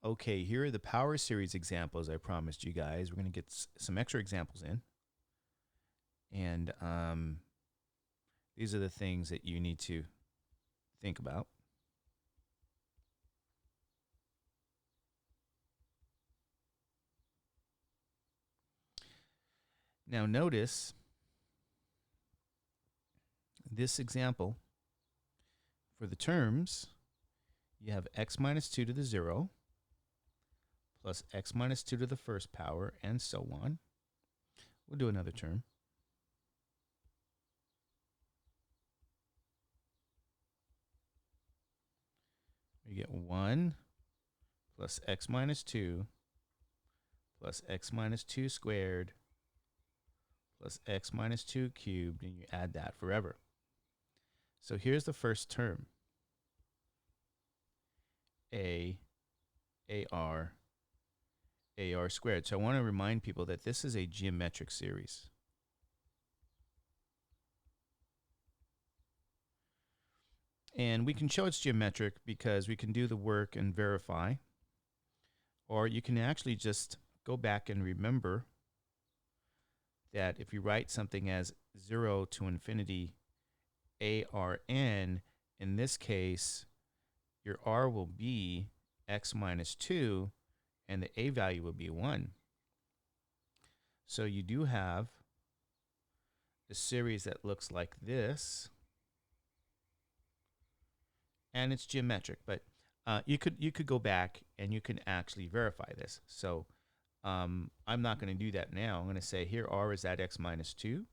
Okay, here are the power series examples I promised you guys. We're going to get some extra examples in. And these are the things that you need to think about. Now notice this example. For the terms, you have x minus 2 to the 0 plus x minus 2 to the first power, and so on. We'll do another term. We get 1 plus x minus 2 plus x minus 2 squared plus x minus 2 cubed, and you add that forever. So here's the first term. AR squared. So I want to remind people that this is a geometric series. And we can show it's geometric because we can do the work and verify. Or you can actually just go back and remember that if you write something as 0 to infinity ARN, in this case, your R will be x minus 2, and the A value will be 1. So you do have a series that looks like this, and it's geometric, but you could go back and you can actually verify this. So I'm not going to do that now. I'm going to say here R is at x minus 2.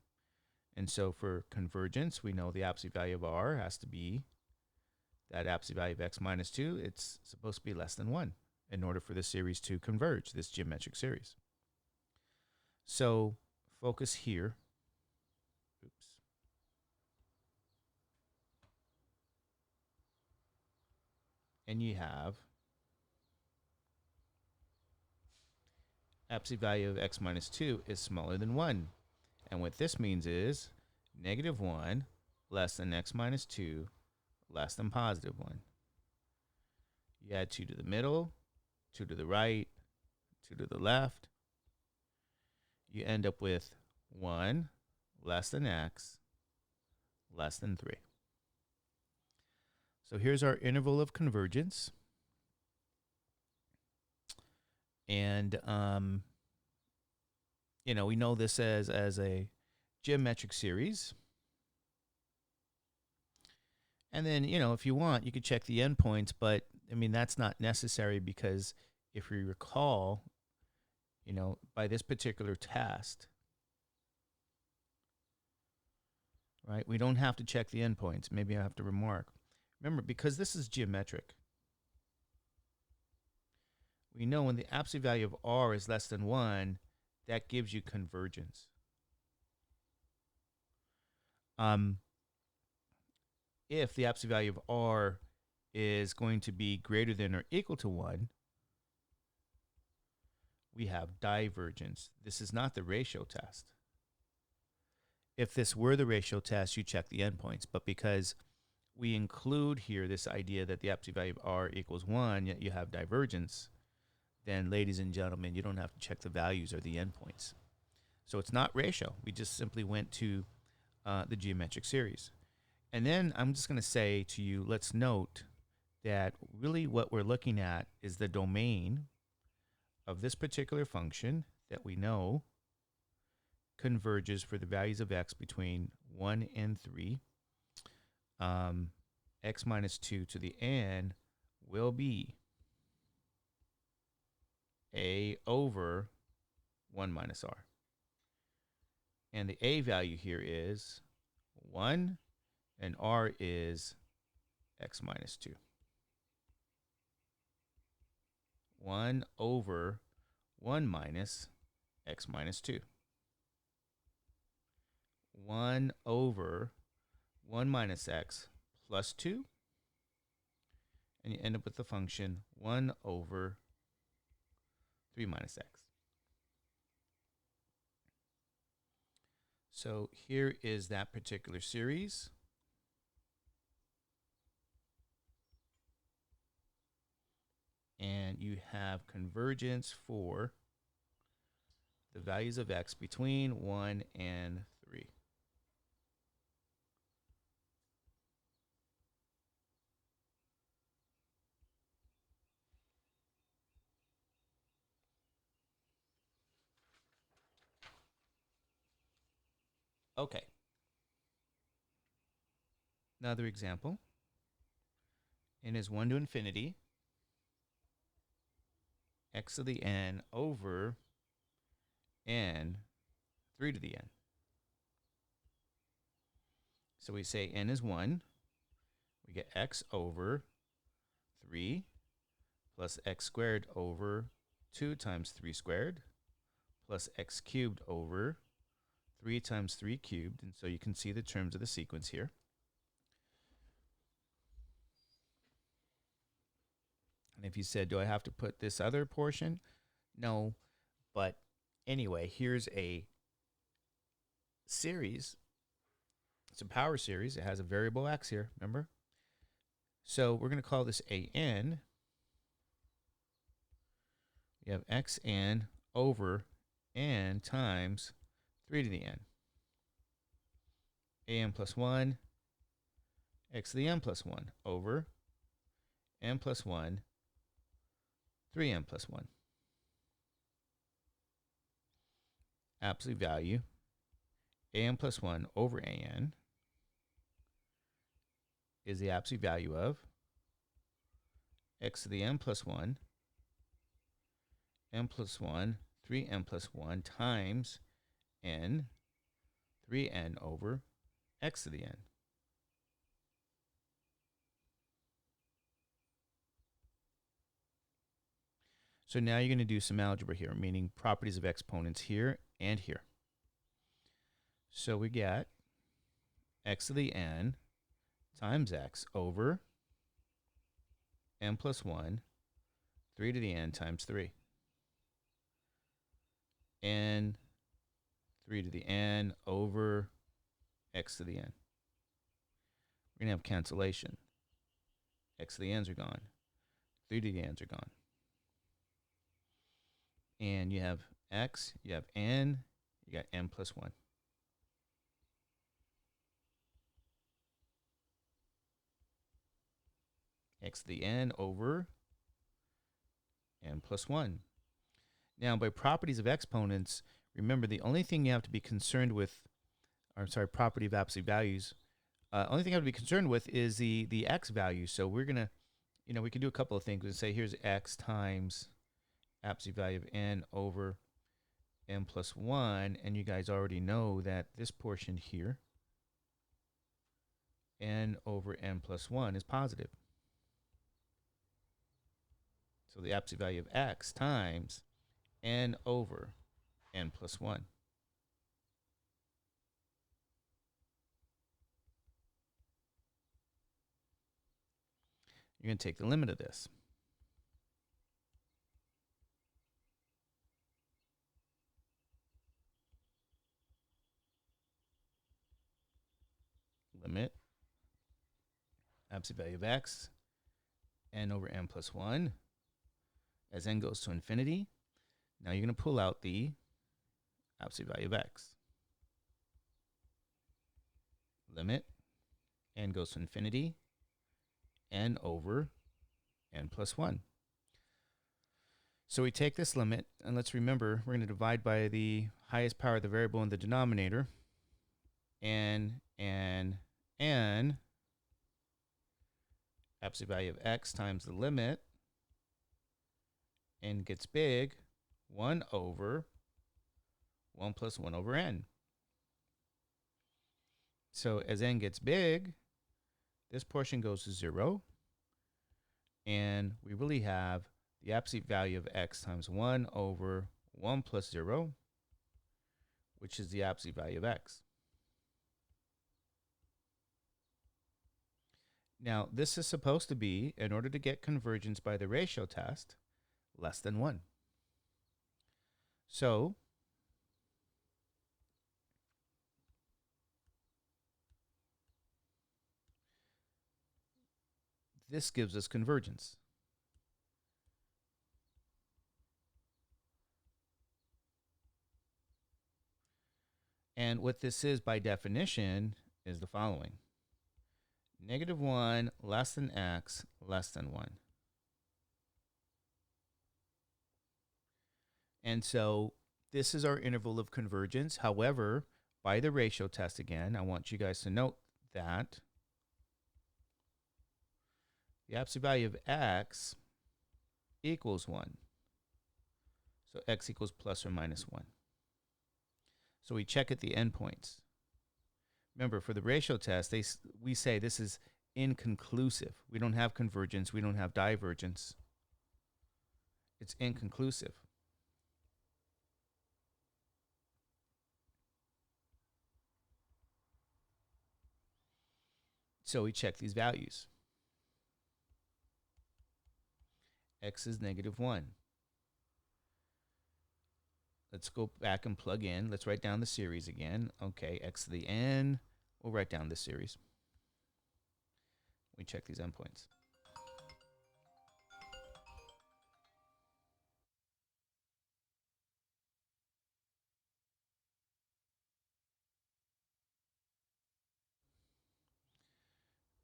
And so for convergence, we know the absolute value of R has to be that absolute value of x minus 2. It's supposed to be less than 1 in order for the series to converge, this geometric series. So focus here. Oops. And you have absolute value of x minus 2 is smaller than 1. And what this means is negative 1 less than x minus 2 less than positive 1. You add 2 to the middle, 2 to the right, 2 to the left. You end up with 1 less than x less than 3. So here's our interval of convergence. And, we know this as a geometric series. And then, if you want, you could check the endpoints, but I mean, that's not necessary because if we recall, by this particular test, right, we don't have to check the endpoints. Maybe I have to remark. Remember, because this is geometric, we know when the absolute value of R is less than 1, that gives you convergence. If the absolute value of R is going to be greater than or equal to 1, we have divergence. This is not the ratio test. If this were the ratio test, you check the endpoints. But because we include here this idea that the absolute value of R equals 1, yet you have divergence, then, ladies and gentlemen, you don't have to check the values or the endpoints. So it's not ratio. We just simply went to the geometric series. And then I'm just going to say to you, let's note that really what we're looking at is the domain of this particular function that we know converges for the values of x between 1 and 3. X minus 2 to the n will be a over 1 minus r. And the a value here is 1, and r is x minus 2. 1 over 1 minus x minus 2. 1 over 1 minus x plus 2. And you end up with the function 1 over 3 minus x. So here is that particular series. and you have convergence for the values of x between 1 and 3. Okay. Another example. N is 1 to infinity, x to the n over n 3 to the n. So we say n is 1. We get x over 3 plus x squared over 2 times 3 squared plus x cubed over 3 times 3 cubed. And so you can see the terms of the sequence here. And if you said, do I have to put this other portion? No. But anyway, here's a series. It's a power series. It has a variable x here, remember? So we're going to call this an. We have xn over n times 3 to the n. An plus 1, x to the n plus 1 over n plus 1, 3n plus 1. Absolute value, an plus 1 over an is the absolute value of x to the n plus 1, n plus 1, 3n plus 1 times n, 3n over x to the n. So now you're going to do some algebra here, meaning properties of exponents here and here. So we get x to the n times x over n plus 1, 3 to the n times 3. N, 3 to the n over x to the n. We're going to have cancellation. X to the n's are gone. 3 to the n's are gone. And you have x, you have n, you got n plus 1. X to the n over n plus 1. Now, by properties of exponents, remember the only thing you have to be concerned with, property of absolute values, only thing I have to be concerned with is the x value. So we're going to, we can do a couple of things. We can say here's x times absolute value of n over n plus 1. And you guys already know that this portion here, n over n plus 1, is positive. So the absolute value of x times n over n plus 1. You're going to take the limit of this. Limit absolute value of x, n over n plus 1. As n goes to infinity, now you're going to pull out the absolute value of x. Limit n goes to infinity, n over n plus 1. So we take this limit, and let's remember, we're going to divide by the highest power of the variable in the denominator, n, absolute value of x times the limit, n gets big, 1 over 1 plus 1 over n. So as n gets big, this portion goes to 0, and we really have the absolute value of x times 1 over 1 plus 0, which is the absolute value of x. Now, this is supposed to be, in order to get convergence by the ratio test, less than 1. So this gives us convergence. And what this is by definition is the following. -1 less than x less than 1. And so this is our interval of convergence. However, by the ratio test again, I want you guys to note that the absolute value of x equals 1. So x equals plus or minus 1. So we check at the endpoints. Remember, for the ratio test, we say this is inconclusive. We don't have convergence. We don't have divergence. It's inconclusive. So we check these values. X is -1. Let's go back and plug in. Let's write down the series again. Okay, x to the n. We'll write down this series. We check these endpoints.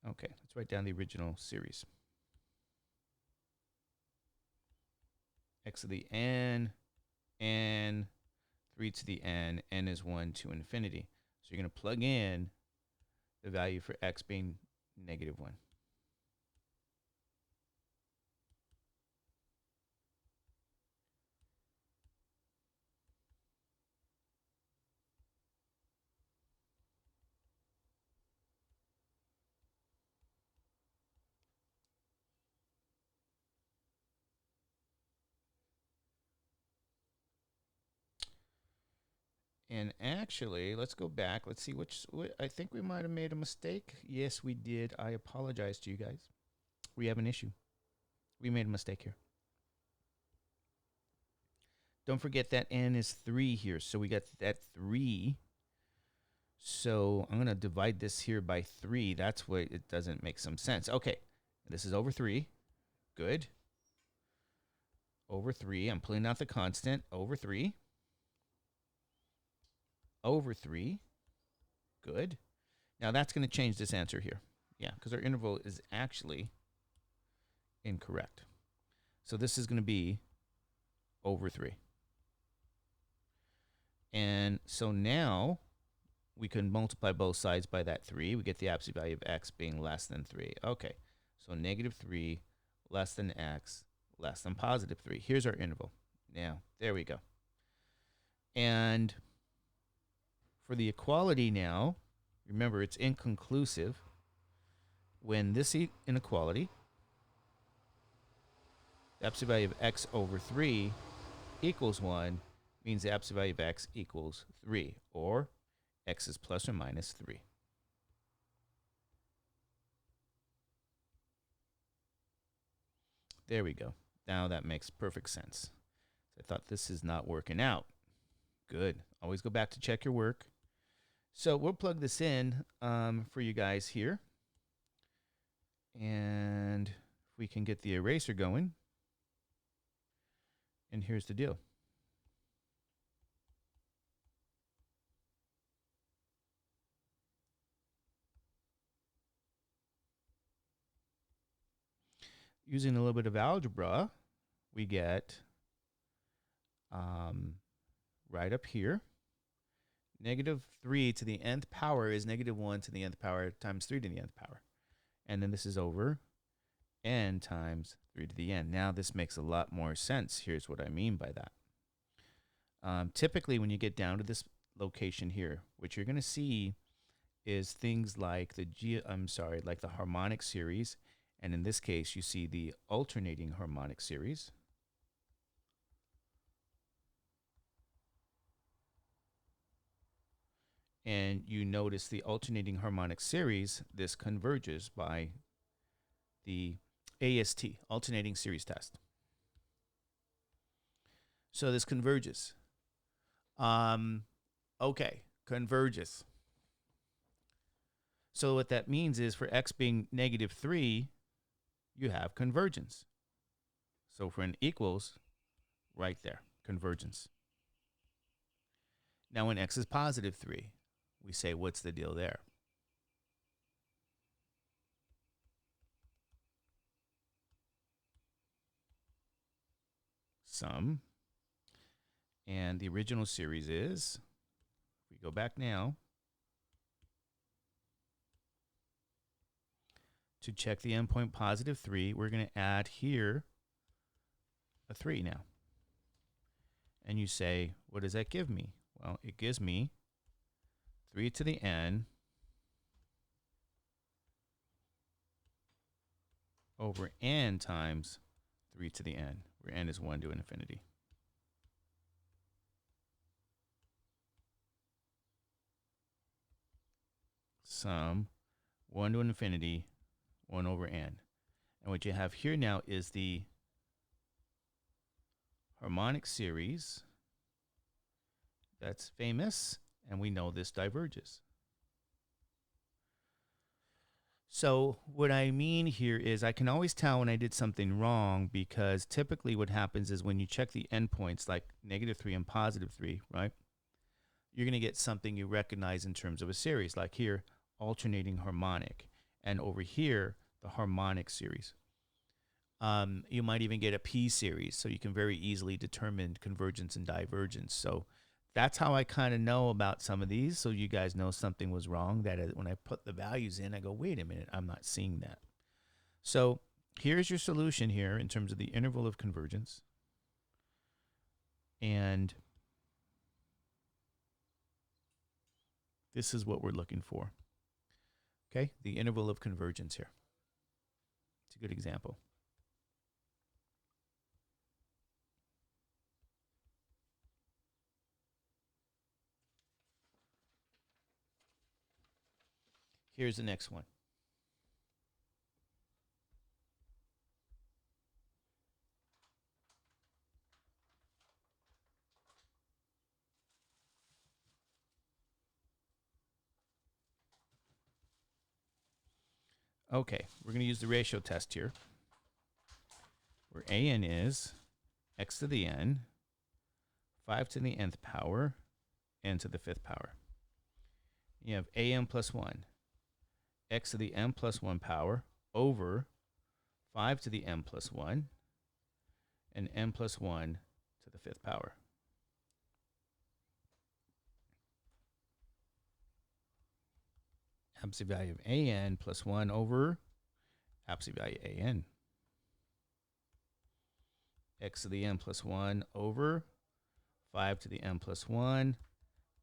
Okay, let's write down the original series. X to the n, 3 to the n is 1 to infinity. So you're going to plug in the value for x being -1. And actually, let's go back. Let's see I think we might have made a mistake. Yes, we did. I apologize to you guys. We have an issue. We made a mistake here. Don't forget that n is 3 here. So we got that 3. So I'm going to divide this here by 3. That's why it doesn't make some sense. Okay, this is over 3. Good. Over 3. I'm pulling out the constant. Over 3. Over 3. Good. Now that's going to change this answer here. Yeah, because our interval is actually incorrect. So this is going to be over 3. And so now we can multiply both sides by that 3. We get the absolute value of x being less than 3. Okay, so -3 less than x less than +3. Here's our interval. Now, there we go. And for the equality now, remember it's inconclusive. When this inequality, the absolute value of x over 3 equals 1, means the absolute value of x equals 3, or x is plus or minus 3. There we go. Now that makes perfect sense. I thought this is not working out. Good. Always go back to check your work. So we'll plug this in for you guys here. And if we can get the eraser going. And here's the deal. Using a little bit of algebra, we get right up here, -3 to the nth power is -1 to the nth power times 3 to the nth power. And then this is over n times 3 to the n. Now this makes a lot more sense. Here's what I mean by that. Typically, when you get down to this location here, what you're going to see is things like like the harmonic series. And in this case, you see the alternating harmonic series. And you notice the alternating harmonic series, this converges by the AST, alternating series test. So this converges. Okay, converges. So what that means is for x being -3, you have convergence. So for an equals, right there, convergence. Now when x is positive 3, we say, what's the deal there? Sum. And the original series is, if we go back now, to check the endpoint positive 3, we're going to add here a 3 now. And you say, what does that give me? Well, it gives me 3 to the n over n times 3 to the n, where n is 1 to infinity. Sum 1 to infinity, 1 over n. And what you have here now is the harmonic series that's famous, and we know this diverges. So what I mean here is I can always tell when I did something wrong, because typically what happens is when you check the endpoints like -3 and +3, right? You're going to get something you recognize in terms of a series, like here, alternating harmonic, and over here, the harmonic series. You might even get a P series, so you can very easily determine convergence and divergence. So that's how I kind of know about some of these, so you guys know something was wrong, that when I put the values in, I go, wait a minute, I'm not seeing that. So here's your solution here in terms of the interval of convergence. And this is what we're looking for. Okay, the interval of convergence here. It's a good example. Here's the next one. Okay, we're going to use the ratio test here, where an is x to the n, 5 to the nth power, n to the 5th power. You have an plus 1, x to the n plus 1 power, over 5 to the n plus 1, and n plus 1 to the 5th power. Absolute value of an plus 1 over absolute value an. X to the n plus 1 over 5 to the n plus 1,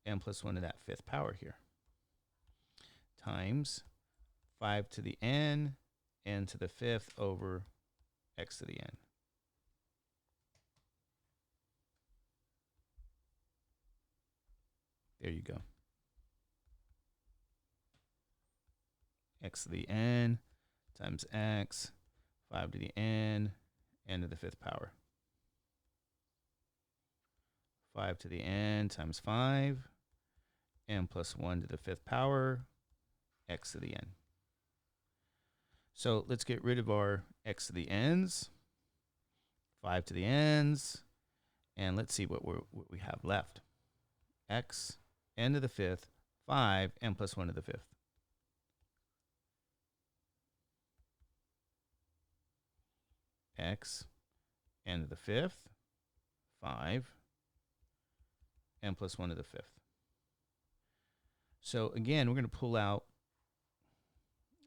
n plus 1 to that 5th power here, times 5 to the n to the 5th over x to the n. There you go. X to the n times x, 5 to the n to the 5th power. 5 to the n times 5, n plus 1 to the 5th power, x to the n. So let's get rid of our x to the n's, 5 to the n's, and let's see what we have left. X, n to the 5th, 5, n plus 1 to the 5th. X, n to the 5th, 5, n plus 1 to the 5th. So again, we're going to pull out,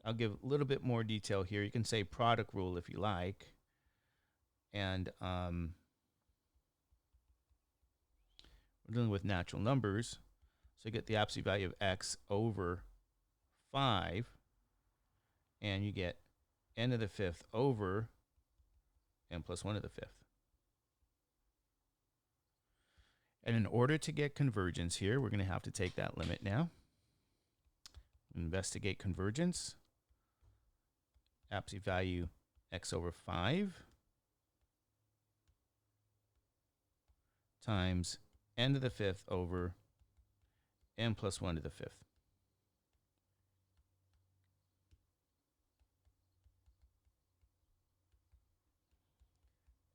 I'll give a little bit more detail here. You can say product rule if you like. And we're dealing with natural numbers. So you get the absolute value of x over 5. And you get n to the 5th over n plus 1 to the 5th. And in order to get convergence here, we're going to have to take that limit now. Investigate convergence. Absolute value x over 5 times n to the 5th over n plus 1 to the 5th.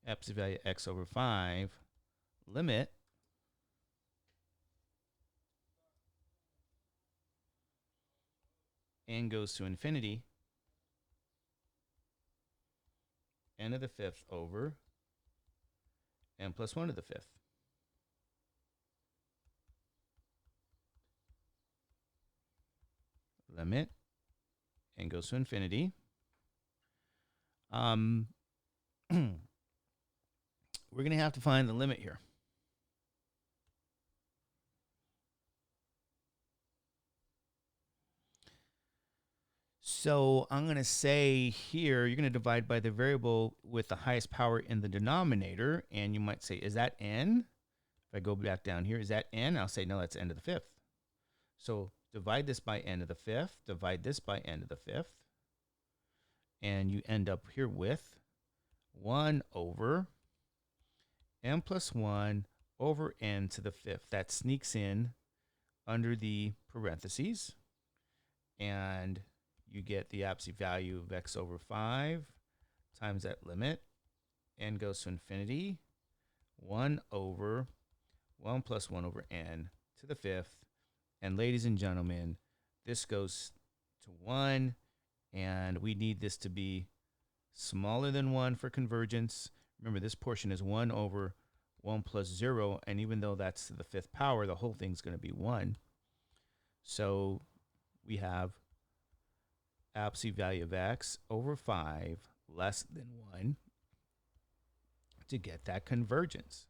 Absolute value x over 5, limit n goes to infinity, n to the fifth over n plus 1 to the fifth. Limit n goes to infinity. We're going to have to find the limit here. So I'm going to say here, you're going to divide by the variable with the highest power in the denominator. And you might say, is that n? If I go back down here, is that n? I'll say, no, that's n to the fifth. So divide this by n to the fifth, divide this by n to the fifth. And you end up here with 1 over n plus 1 over n to the fifth. That sneaks in under the parentheses. And you get the absolute value of x over 5 times that limit. N goes to infinity. 1 over 1 plus 1 over n to the fifth. And ladies and gentlemen, this goes to 1. And we need this to be smaller than 1 for convergence. Remember, this portion is 1 over 1 plus 0. And even though that's the fifth power, the whole thing's going to be 1. So we have absolute value of x over 5 less than 1 to get that convergence.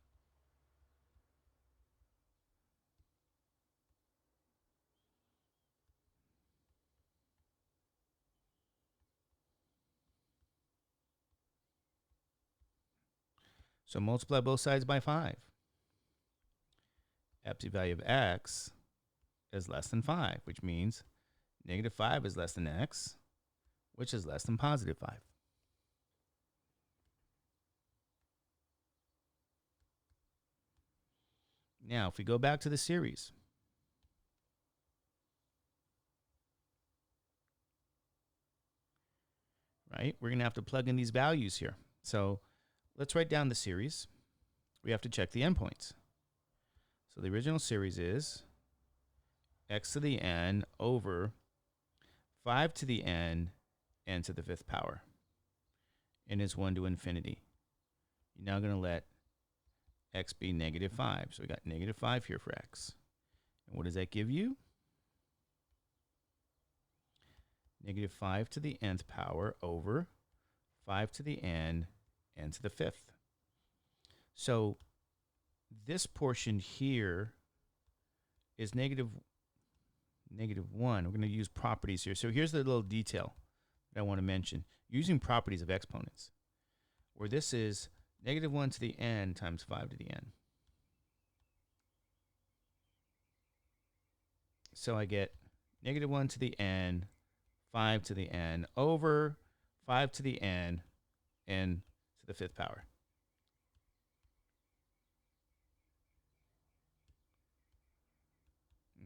So multiply both sides by 5. Absolute value of x is less than 5, which means negative 5 is less than x, which is less than positive 5. Now, if we go back to the series, right, we're going to have to plug in these values here. So let's write down the series. We have to check the endpoints. So the original series is x to the n over 5 to the n, n to the fifth power. N is 1 to infinity. You're now going to let x be negative 5. So we got negative 5 here for x. And what does that give you? Negative 5 to the nth power over 5 to the n, n to the fifth. So this portion here is negative 1. We're going to use properties here. So here's the little detail that I want to mention. Using properties of exponents, where this is negative 1 to the n times 5 to the n. So I get negative 1 to the n, 5 to the n, over 5 to the n, n to the fifth power.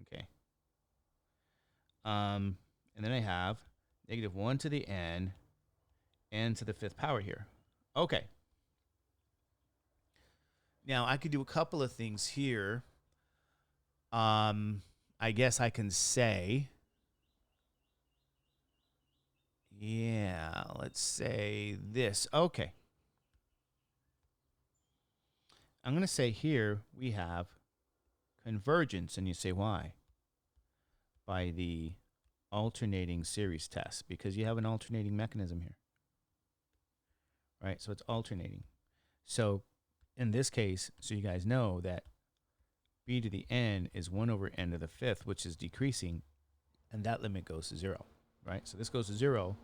Okay. And then I have negative 1 to the n, n to the fifth power here. Okay. Now, I could do a couple of things here. I guess I can say, yeah, let's say this. Okay. I'm going to say here we have convergence, and you say why? By the alternating series test, because you have an alternating mechanism here. Right? So it's alternating. So in this case, so you guys know that b to the n is 1 over n to the fifth, which is decreasing, and that limit goes to 0, right? So this goes to 0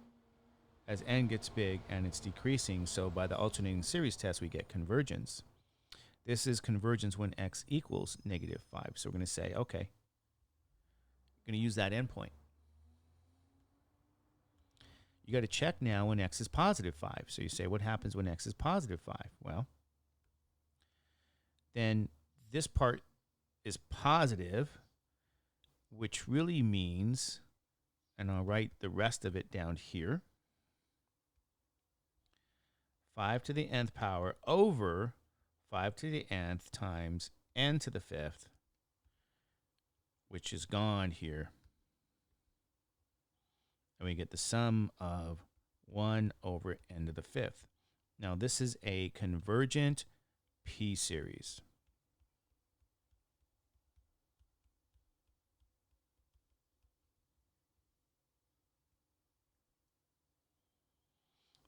as n gets big and it's decreasing. So by the alternating series test, we get convergence. This is convergence when x equals negative 5. So we're going to say, okay, we're going to use that endpoint. You got to check now when x is positive 5. So you say, what happens when x is positive 5? Well, then this part is positive, which really means, and I'll write the rest of it down here, 5 to the nth power over 5 to the nth times n to the fifth, which is gone here. and we get the sum of 1 over n to the 5th. Now, this is a convergent p-series.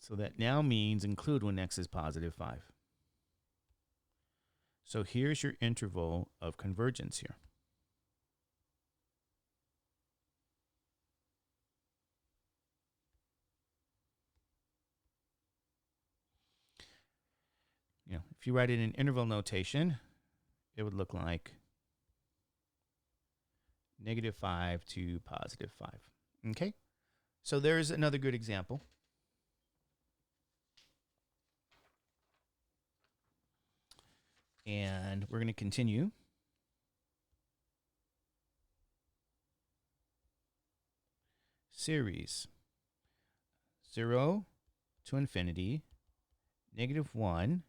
So that now means include when x is positive 5. So here's your interval of convergence here. If you write it in interval notation, it would look like -5 to +5. Okay? So there's another good example. And we're going to continue. Series 0 to infinity, -1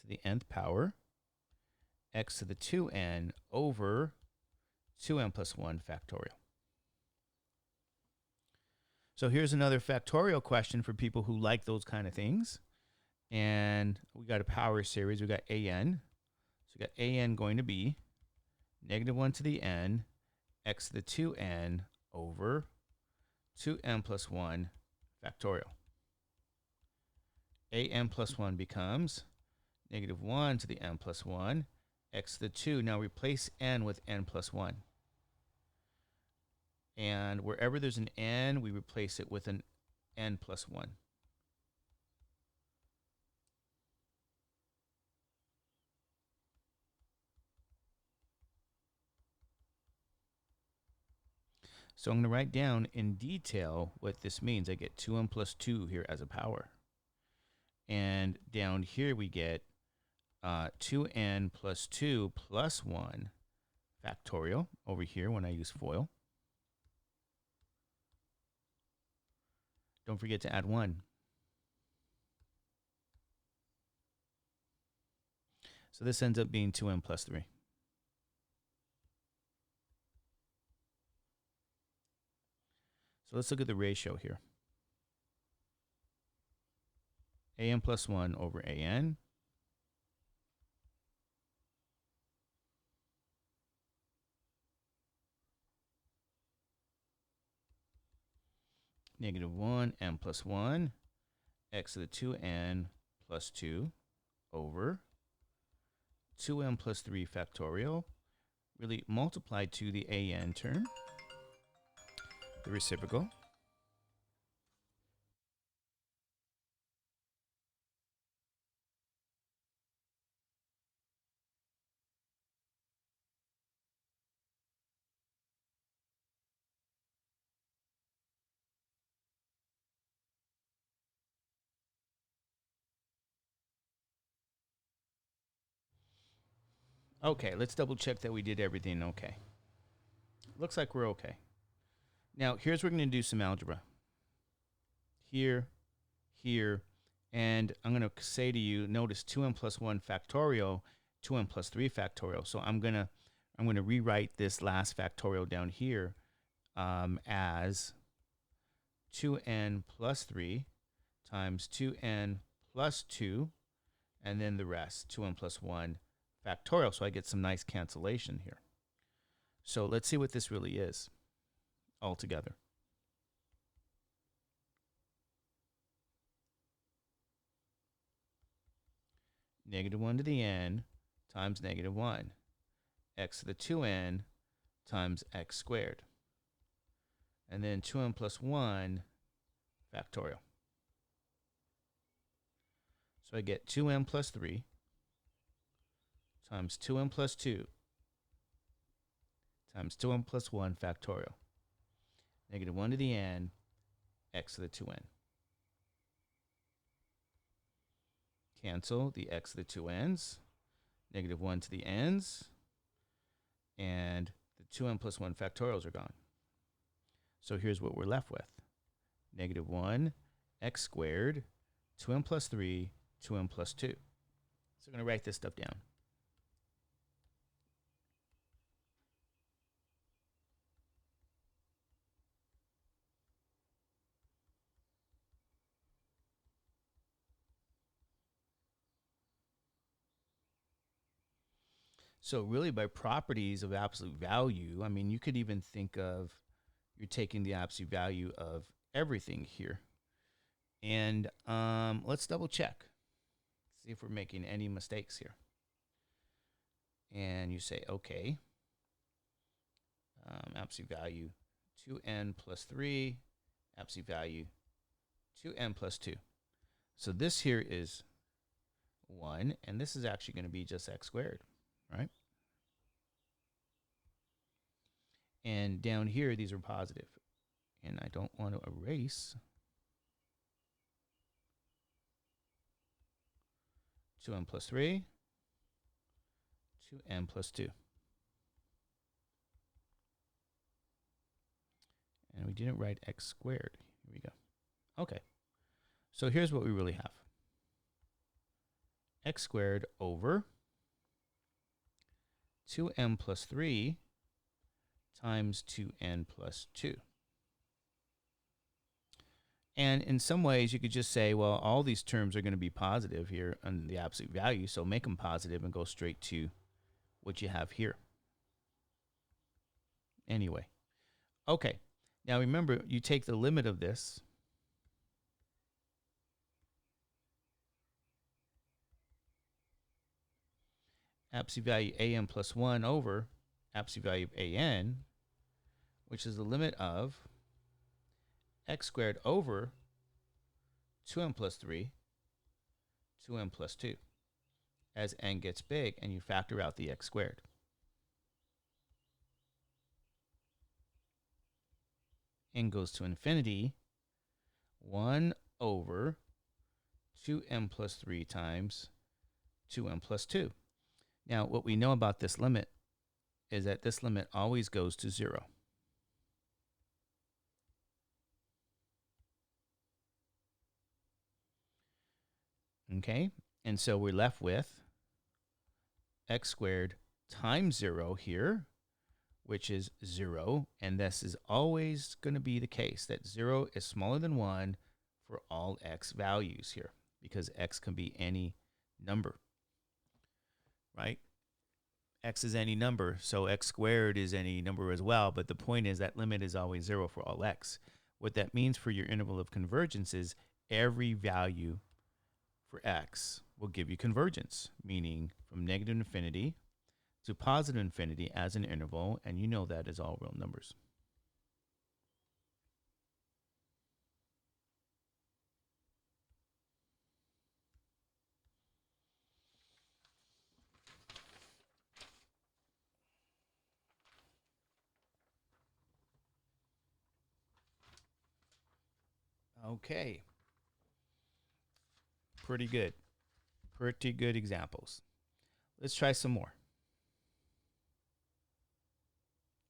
to the nth power, x to the 2n over 2n plus 1 factorial. So here's another factorial question for people who like those kind of things. And we got a power series. We got an. So we got an going to be -1 to the n, x to the 2n over 2n plus 1 factorial. An plus 1 becomes -1 to the n plus 1, x to the 2. Now replace n with n plus 1. And wherever there's an n, we replace it with an n plus 1. So I'm going to write down in detail what this means. I get 2n plus 2 here as a power. And down here we get 2n plus 2 plus 1 factorial over here when I use FOIL. Don't forget to add 1. So this ends up being 2n plus 3. So let's look at the ratio here. An plus 1 over an. -1 n plus 1 x to the 2n plus 2 over 2n plus 3 factorial, really multiplied to the an term, the reciprocal. Okay, let's double check that we did everything okay. Looks like we're okay. Now, here's where we're going to do some algebra. Here, here, and I'm going to say to you, notice 2n plus 1 factorial, 2n plus 3 factorial. So I'm going to rewrite this last factorial down here as 2n plus 3 times 2n plus 2, and then the rest, 2n plus 1 factorial. So I get some nice cancellation here. So let's see what this really is altogether. -1 to the n times -1, x to the 2n times x squared, and then 2n plus 1 factorial. So I get 2n plus 3 times 2n plus 2 times 2n plus 1 factorial. -1 to the n, x to the 2n. Cancel the x to the 2n's, -1 to the n's, and the 2n plus 1 factorials are gone. So here's what we're left with. -1 x squared, 2n plus 3, 2n plus 2. So I'm going to write this stuff down. So really by properties of absolute value, I mean, you could even think of you're taking the absolute value of everything here. And let's double check. See if we're making any mistakes here. And you say, okay, absolute value 2n plus 3, absolute value 2n plus 2. So this here is 1, and this is actually going to be just x squared, right? And down here, these are positive. And I don't want to erase 2n plus 3, 2n plus 2. And we didn't write x squared. Here we go. Okay. So here's what we really have. X squared over 2n plus 3 times 2n plus 2. And in some ways, you could just say, well, all these terms are going to be positive here on the absolute value, so make them positive and go straight to what you have here. Anyway, okay. Now remember, you take the limit of this. Absolute value an plus 1 over absolute value of an, which is the limit of x squared over 2n plus 3, 2n plus 2, as n gets big, and you factor out the x squared. N goes to infinity, 1 over 2n plus 3 times 2n plus 2. Now, what we know about this limit is that this limit always goes to 0. Okay, and so we're left with x squared times 0 here, which is 0, and this is always going to be the case, that 0 is smaller than 1 for all x values here, because x can be any number, right? X is any number, so x squared is any number as well, but the point is that limit is always 0 for all x. What that means for your interval of convergence is every value for x will give you convergence, meaning from negative infinity to positive infinity as an interval, and you know that is all real numbers. Okay. Pretty good. Pretty good examples. Let's try some more.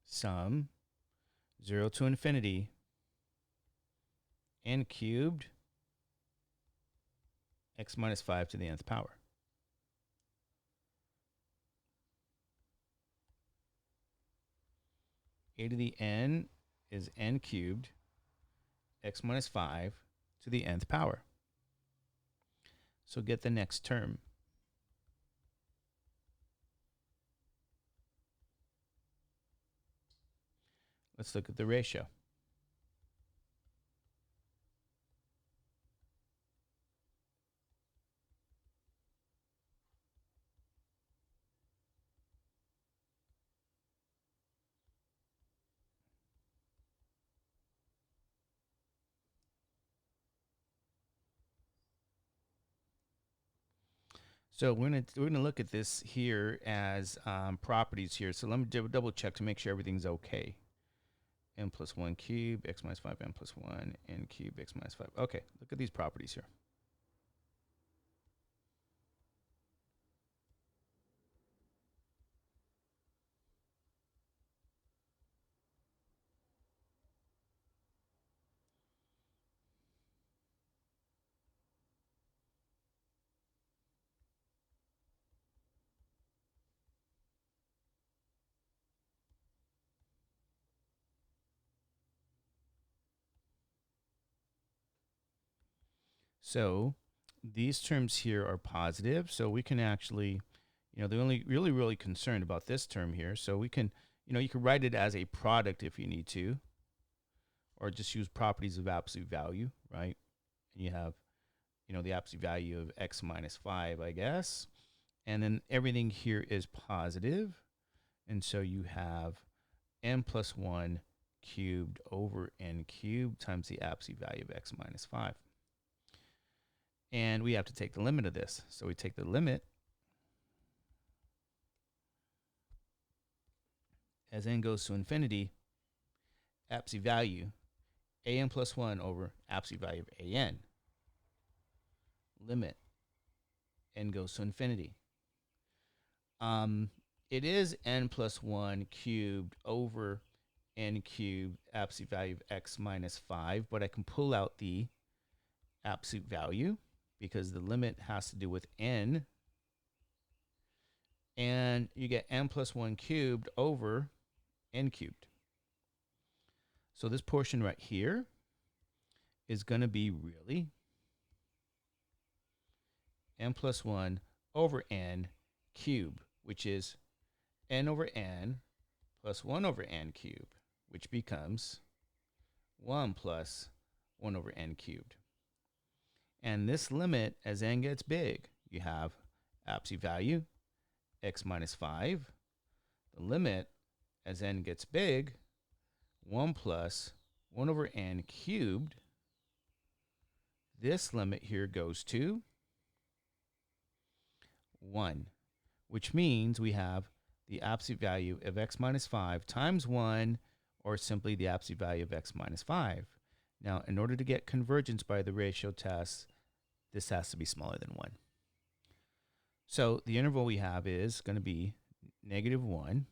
Sum 0 to infinity n cubed x minus 5 to the nth power. A to the n is n cubed x minus 5 to the nth power. So get the next term. Let's look at the ratio. So we're gonna look at this here as properties here. So let me double check to make sure everything's okay. N plus 1 cube, x minus 5, n plus 1, n cube, x minus 5. Okay, look at these properties here. So these terms here are positive, so we can actually they're only really concerned about this term here. So we can, you can write it as a product if you need to, or just use properties of absolute value, right? And you have, the absolute value of x minus 5, I guess. And then everything here is positive. And so you have n plus 1 cubed over n cubed times the absolute value of x minus 5. And we have to take the limit of this. So we take the limit as n goes to infinity, absolute value, an plus 1 over absolute value of an. Limit, n goes to infinity. It is n plus 1 cubed over n cubed absolute value of x minus 5, but I can pull out the absolute value because the limit has to do with n. And you get n plus 1 cubed over n cubed. So this portion right here is going to be really n plus 1 over n cubed, which is n over n plus 1 over n cubed, which becomes 1 plus 1 over n cubed. And this limit, as n gets big, you have absolute value, x minus 5. The limit, as n gets big, 1 plus 1 over n cubed. This limit here goes to 1, which means we have the absolute value of x minus 5 times 1, or simply the absolute value of x minus 5. Now, in order to get convergence by the ratio test, this has to be smaller than 1. So the interval we have is going to be -1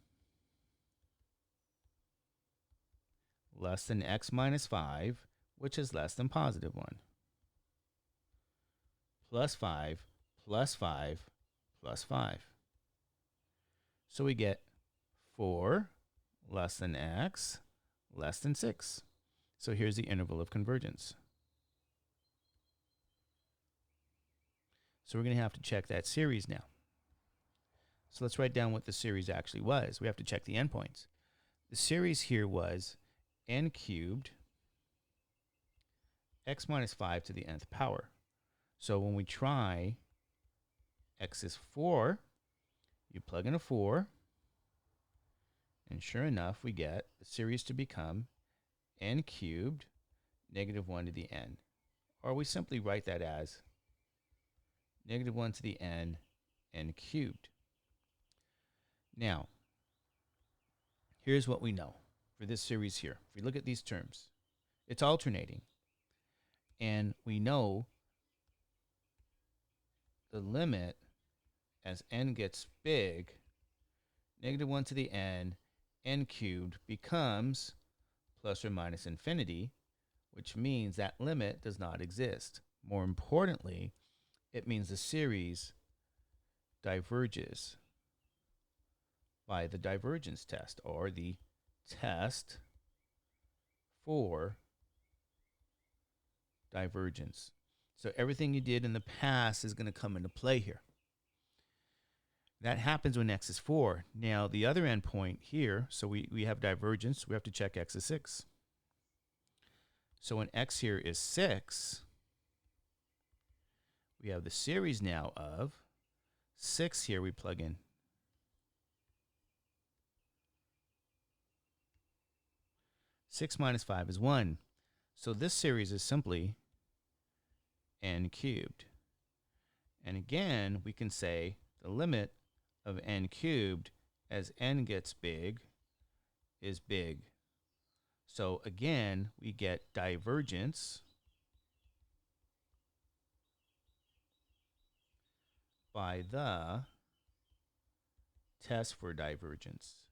less than x minus 5, which is less than +1, plus 5, plus 5, plus 5. So we get 4 less than x less than 6. So here's the interval of convergence. So we're going to have to check that series now. So let's write down what the series actually was. We have to check the endpoints. The series here was n cubed x minus 5 to the nth power. So when we try x is 4, you plug in a 4, and sure enough, we get the series to become n cubed -1 to the n. Or we simply write that as -1 to the n cubed. Now, here's what we know for this series here. If we look at these terms, it's alternating. And we know the limit as n gets big, -1 to the n cubed becomes plus or minus infinity, which means that limit does not exist. More importantly, it means the series diverges by the divergence test, or the test for divergence. So everything you did in the past is going to come into play here. That happens when x is 4. Now, the other endpoint here, so we have divergence. We have to check x is 6. So when x here is 6, we have the series now of 6 here. We plug in 6 minus 5 is 1. So this series is simply n cubed. And again, we can say the limit of n cubed as n gets big is big. So again, we get divergence by the test for divergence.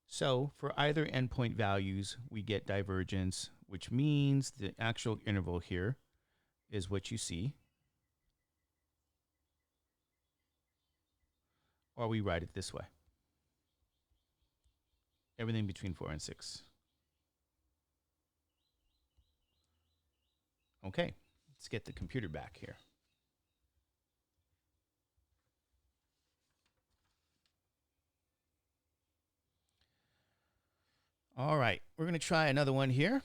So for either endpoint values, we get divergence, which means the actual interval here is what you see. Or we write it this way. Everything between 4 and 6. Okay, let's get the computer back here. All right, we're going to try another one here.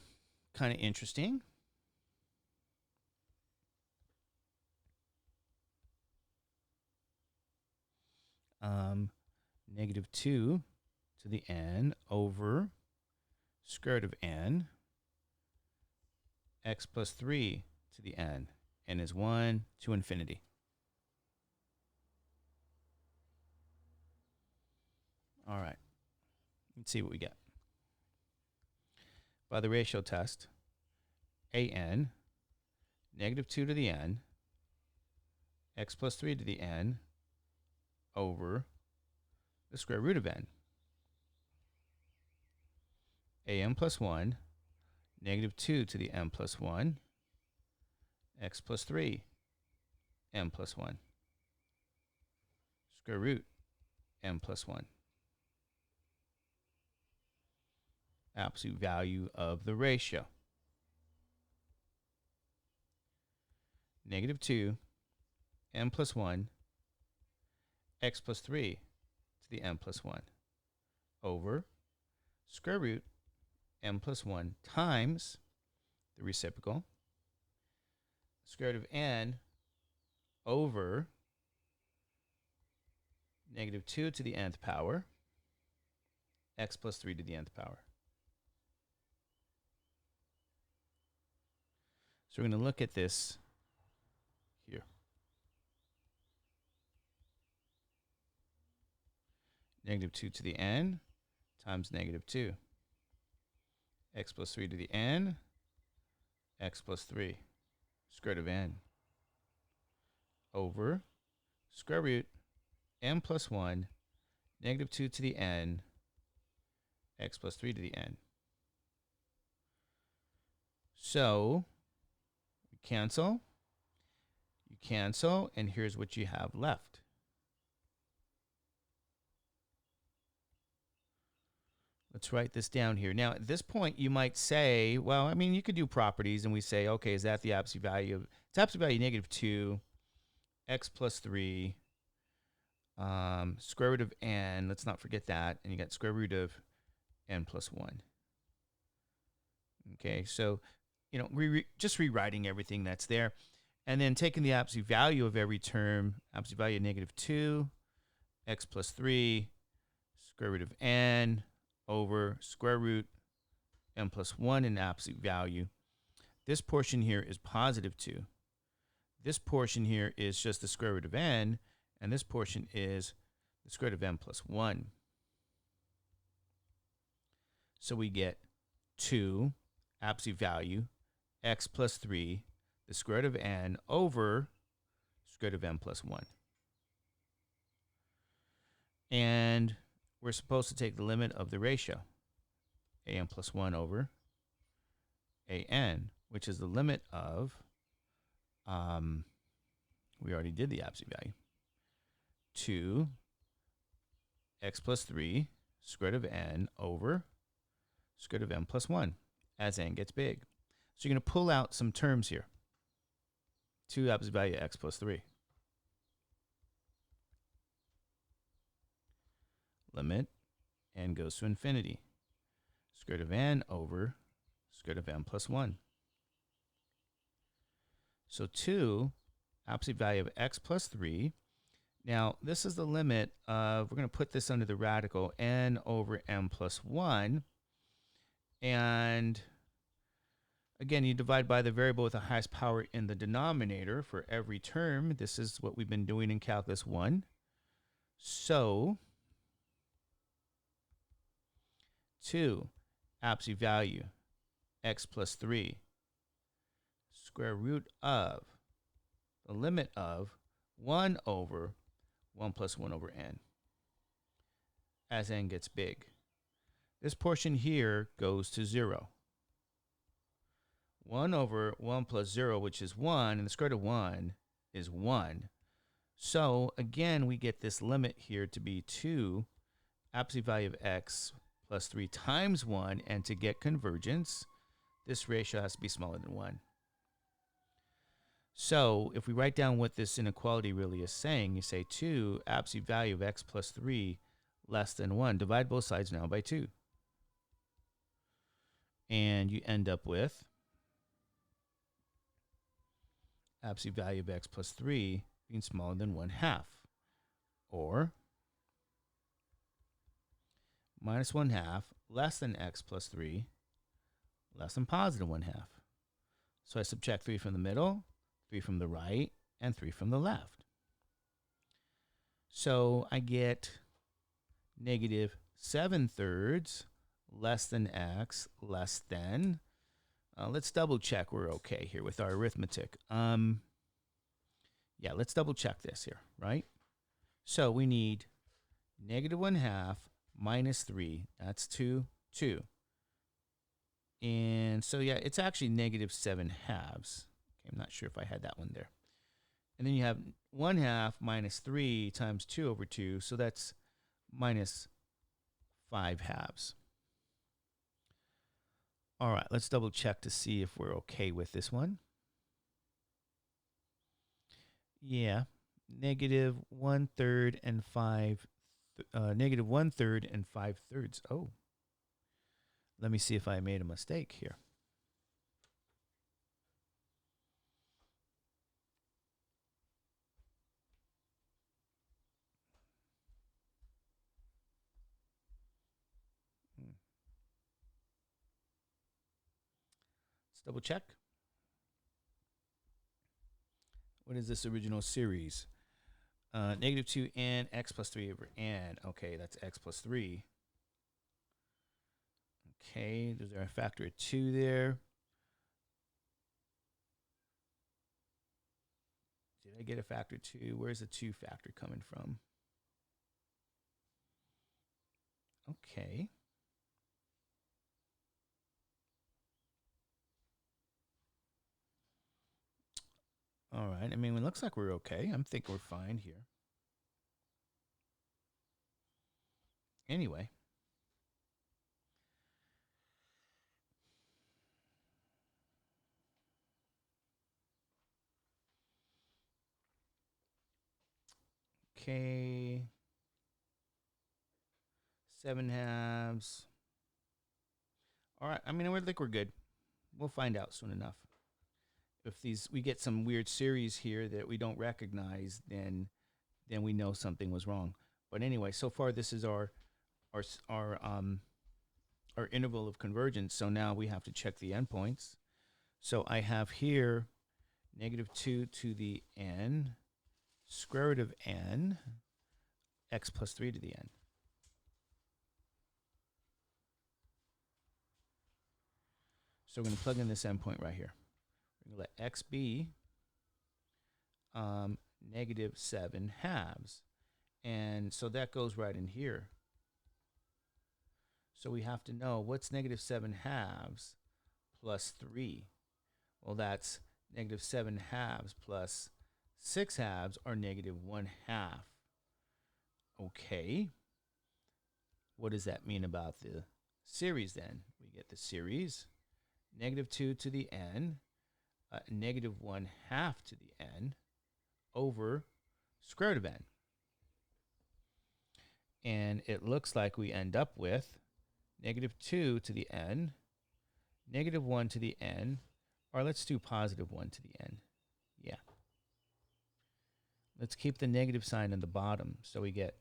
Kind of interesting. Negative 2 to the n over square root of n, x plus 3 to the n. N is 1 to infinity. All right, let's see what we get. By the ratio test, an, negative 2 to the n, x plus 3 to the n, over the square root of n. An plus 1, negative 2 to the n plus 1, x plus 3, n plus 1, square root n plus 1. Absolute value of the ratio. Negative 2, n plus 1, x plus 3 to the n plus 1, over square root n plus 1 times the reciprocal, square root of n over negative 2 to the nth power, x plus 3 to the nth power. So we're going to look at this here. Negative 2 to the n times negative 2. X plus 3 to the n, x plus 3, square root of n, over square root n plus 1, negative 2 to the n, x plus 3 to the n. So you cancel, and here's what you have left. Let's write this down here. Now, at this point, you might say, well, I mean, you could do properties, and we say, okay, is that the absolute value of, it's absolute value negative 2, x plus 3, square root of n, let's not forget that, and you got square root of n plus 1. Okay, so, you know, just rewriting everything that's there, and then taking the absolute value of every term, absolute value of negative 2, x plus 3, square root of n, over square root n plus 1 in absolute value. This portion here is positive 2. This portion here is just the square root of n, and this portion is the square root of n plus 1. So we get 2 absolute value, x plus 3, the square root of n over square root of n plus 1. And we're supposed to take the limit of the ratio, an plus 1 over an, which is the limit of, we already did the absolute value, 2 x plus 3 square root of n over square root of n plus 1 as n gets big. So you're going to pull out some terms here. 2 absolute value x plus 3. Limit n goes to infinity. Square root of n over square root of n plus 1. So 2 absolute value of x plus 3. Now, this is the limit of, we're going to put this under the radical, n over n plus 1. And again, you divide by the variable with the highest power in the denominator for every term. This is what we've been doing in Calculus 1. So 2 absolute value x plus 3 square root of the limit of 1 over 1 plus 1 over n as n gets big. This portion here goes to 0. 1 over 1 plus 0, which is 1, and the square root of 1 is 1. So again, we get this limit here to be 2 absolute value of x plus 3 times 1, and to get convergence, this ratio has to be smaller than 1. So if we write down what this inequality really is saying, you say 2 absolute value of x plus 3 less than 1. Divide both sides now by 2. And you end up with absolute value of x plus 3 being smaller than 1/2. Or minus 1/2 less than x plus 3 less than positive 1/2. So I subtract 3 from the middle, 3 from the right, and 3 from the left. So I get negative 7/3 less than x less than. Let's double check we're okay here with our arithmetic. Yeah, let's double check this here, right? So we need negative 1/2 minus 3. That's 2. And so, yeah, it's actually negative 7/2. Okay, I'm not sure if I had that one there. And then you have 1/2 minus 3 times 2/2. So that's minus 5/2. All right, let's double check to see if we're okay with this one. Yeah, negative 1/3 and 5. Negative 1/3 and 5/3. Oh, let me see if I made a mistake here. Let's double check. What is this original series? Negative 2n x plus 3 over n. Okay, that's x plus 3. Okay, there's our factor of 2 there. Did I get a factor 2? Where's the 2 factor coming from? Okay. All right. I mean, it looks like we're okay. I'm thinking we're fine here. Anyway. Okay. 7/2. All right. I mean, I think we're good. We'll find out soon enough. If we get some weird series here that we don't recognize, then we know something was wrong. But anyway, so far this is our interval of convergence. So now we have to check the endpoints. So I have here negative 2 to the n, square root of n, x plus 3 to the n. So we're going to plug in this endpoint right here. We're going to let x be negative 7/2. And so that goes right in here. So we have to know what's negative 7/2 plus 3. Well, that's negative 7/2 plus 6/2 are negative 1/2. Okay. What does that mean about the series then? We get the series negative 2 to the n, negative 1/2 to the n over square root of n. And it looks like we end up with negative 2 to the n, negative 1 to the n, or let's do positive 1 to the n. Yeah. Let's keep the negative sign on the bottom. So we get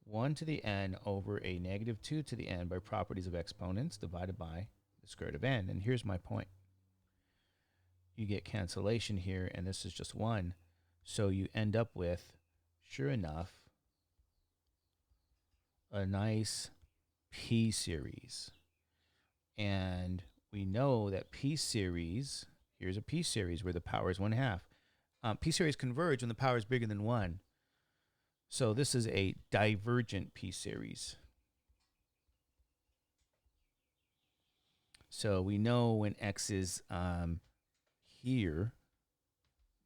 1 to the n over a negative 2 to the n by properties of exponents divided by the square root of n. And here's my point. You get cancellation here, and this is just 1. So you end up with, sure enough, a nice P series. And we know that P series, here's a P series where the power is 1/2. P series converge when the power is bigger than 1. So this is a divergent P series. So we know when x is here,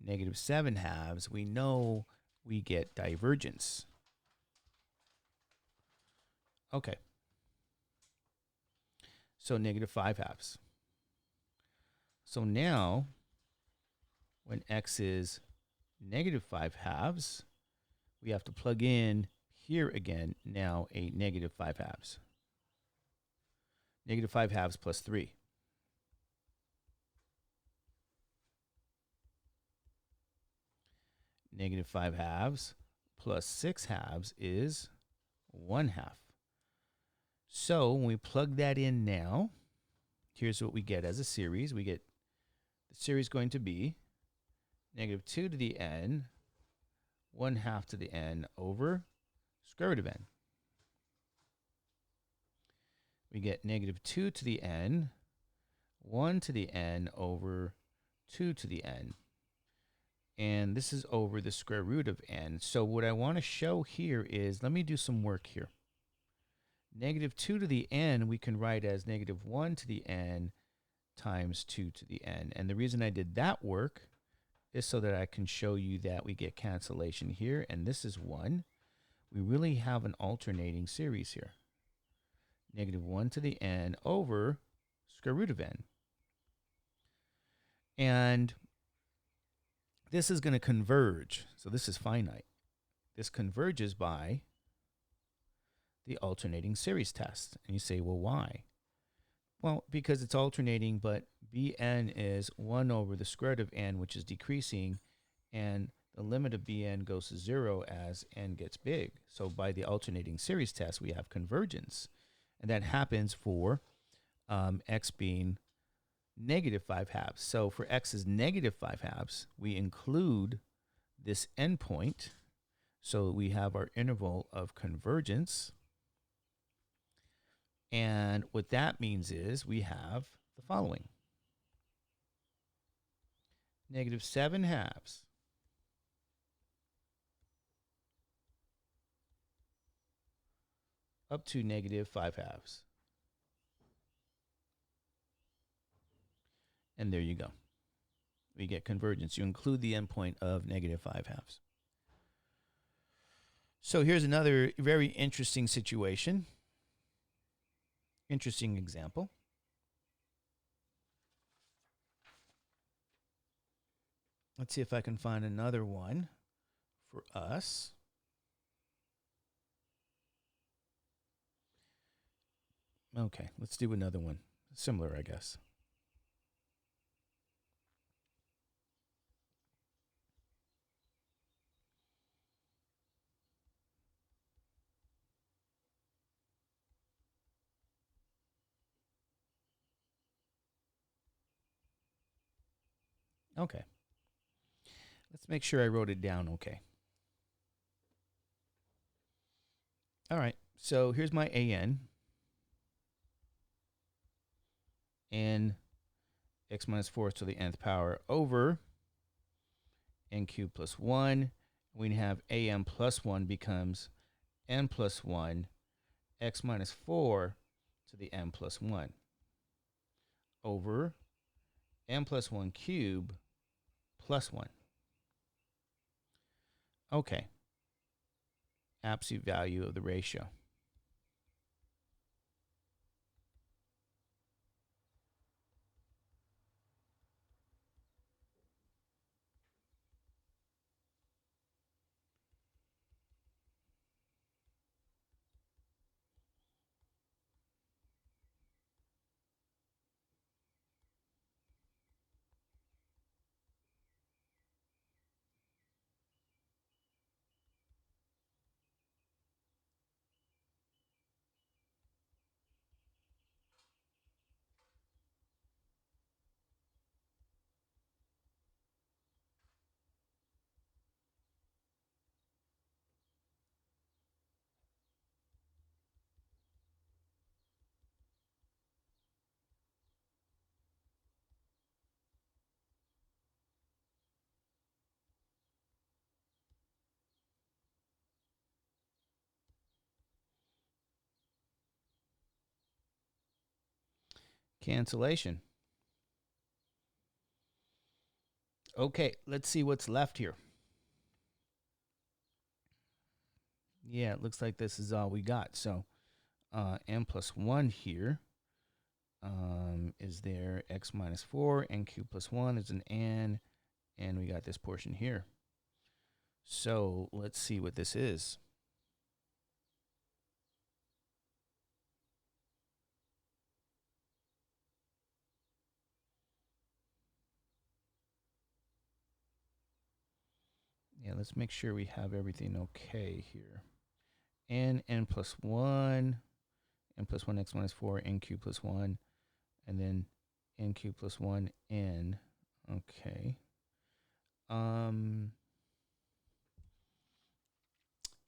negative 7/2, we know we get divergence. Okay. So negative 5/2. So now, when x is negative 5/2, we have to plug in here again now a negative 5/2. Negative 5/2 plus 3. Negative 5 halves plus 6 halves is 1 half. So when we plug that in now, here's what we get as a series. We get the series going to be negative 2 to the n, 1 half to the n over square root of n. We get negative 2 to the n, 1 to the n over 2 to the n. And this is over the square root of n. So what I want to show here is, let me do some work here. Negative 2 to the n we can write as negative 1 to the n times 2 to the n. And the reason I did that work is so that I can show you that we get cancellation here, and this is 1. We really have an alternating series here. Negative 1 to the n over square root of n. And this is going to converge. So this is finite. This converges by the alternating series test. And you say, well, why? Well, because it's alternating, but Bn is 1 over the square root of n, which is decreasing, and the limit of Bn goes to 0 as n gets big. So by the alternating series test, we have convergence. And that happens for x being negative 5 halves. So for x is negative 5 halves, we include this endpoint. So we have our interval of convergence. And what that means is we have the following. Negative 7 halves up to negative 5 halves. And there you go. We get convergence. You include the endpoint of negative 5 halves. So here's another very interesting situation. Interesting example. Let's see if I can find another one for us. Okay, let's do another one. Similar, I guess. Okay. Let's make sure I wrote it down okay. All right, so here's my an. N x minus 4 to the nth power over n cubed plus 1. We have am plus 1 becomes n plus 1 x minus 4 to the n plus 1 over n plus 1 cube plus 1. Okay. Absolute value of the ratio. Cancellation. Okay, let's see what's left here. Yeah, it looks like this is all we got. So n plus 1 here is there. X minus 4, n cubed plus 1 is an n, and we got this portion here. So let's see what this is. Yeah, let's make sure we have everything okay here. N plus 1, n plus 1 x minus 4, n cubed plus 1, and then n cubed plus 1, n. Okay.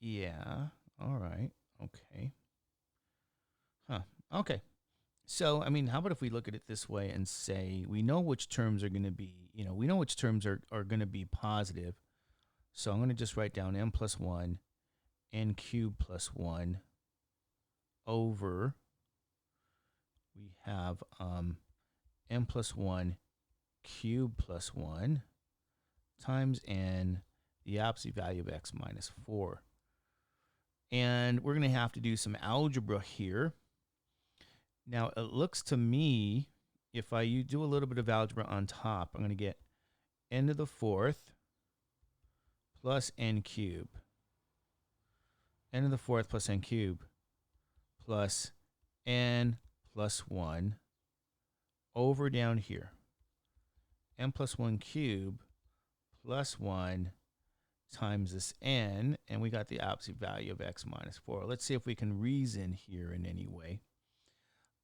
Yeah. All right. Okay. Huh. Okay. So, I mean, how about if we look at it this way and say we know which terms are going to be, we know which terms are going to be positive. So I'm going to just write down n plus 1, n cubed plus 1 over, we have n plus 1 cubed plus 1 times n, the absolute value of x minus 4. And we're going to have to do some algebra here. Now, it looks to me, if I do a little bit of algebra on top, I'm going to get n to the 4th plus n cubed. N to the 4th plus n cubed plus n plus 1 over down here. N plus 1 cubed plus 1 times this n, and we got the absolute value of x minus 4. Let's see if we can reason here in any way.